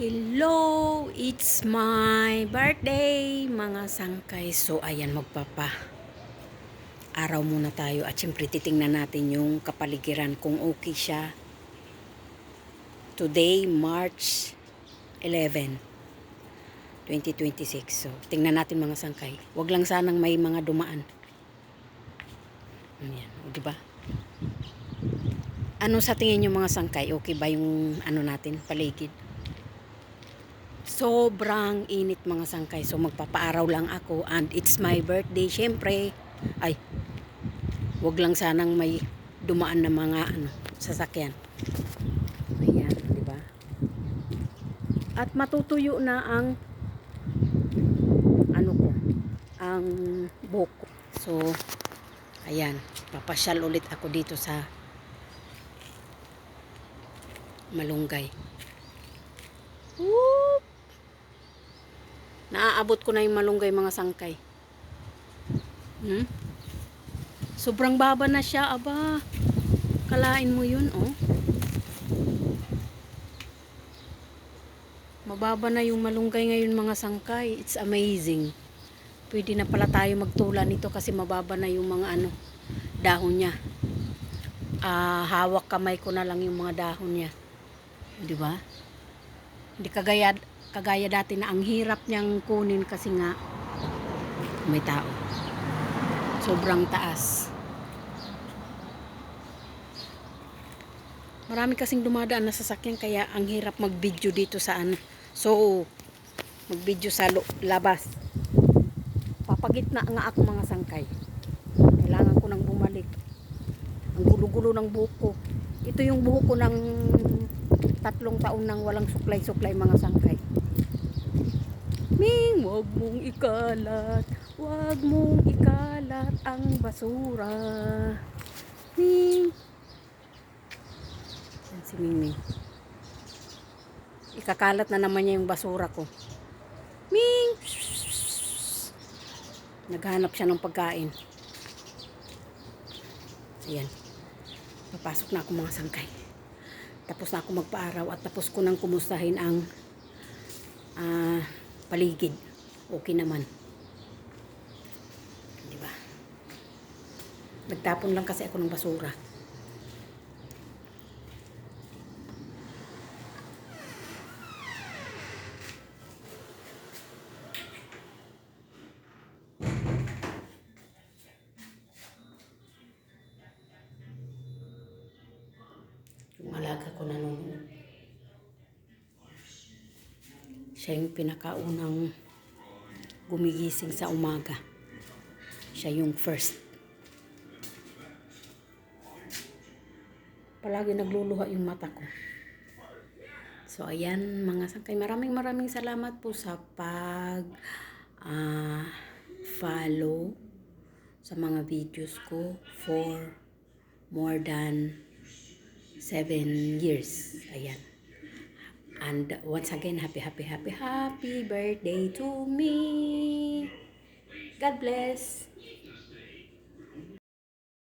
Hello! It's my birthday, mga sangkay. So, ayan, magpapa-araw muna tayo. At syempre, titingnan natin yung kapaligiran kung okay siya. Today, March 11, 2026. So, tingnan natin mga sangkay. Wag lang sanang may mga dumaan. Ayan, diba? Ano sa tingin nyo mga sangkay? Okay ba yung ano natin, paligid? Sobrang init mga sangkay. So magpapaaraw lang ako and it's my birthday. Syempre, ay, wag lang sanang may dumaan na mga sasakyan. Ayan, di ba? At matutuyo na ang ang buhok ko. So, ayan, papasyal ulit ako dito sa Malunggay. Woo! Naaabot ko na yung Malunggay mga sangkay. Sobrang baba na siya, aba. Kalain mo yun, oh. Mababa na yung Malunggay ngayon mga sangkay. It's amazing. Pwede na pala tayo magtula nito kasi mababa na yung mga dahon niya. Hawak kamay ko na lang yung mga dahon niya. Di ba? Hindi kagaya dati na ang hirap niyang kunin kasi nga may tao. Sobrang taas. Marami kasing dumadaan na sasakyan kaya ang hirap mag-video dito sa So, mag-video sa labas. Papagitna nga ako mga sangkay. Kailangan ko nang bumalik. Ang gulo-gulo ng buhok ko. Ito yung buhok ko ng 3 taon nang walang suklay-suklay mga sangkay. Ming, wag mong ikalat. Wag mong ikalat ang basura. Ming. Yan si Ming. Ikakalat na naman niya yung basura ko. Ming. Naghanap siya ng pagkain. Ayan. Papasok na ako mga sangkay. Tapos na ako magpaaraw at tapos ko nang kumustahin ang paligid. Okay naman. Diba? Nagtapon lang kasi ako ng basura. Yung alaga ko nanonood. Siya yung pinakaunang gumigising sa umaga. Siya yung first. Palagi nagluluha yung mata ko. So, ayan mga sangkay. Maraming salamat po sa follow sa mga videos ko for more than 7 years. Ayan. And once again, happy birthday to me. God bless.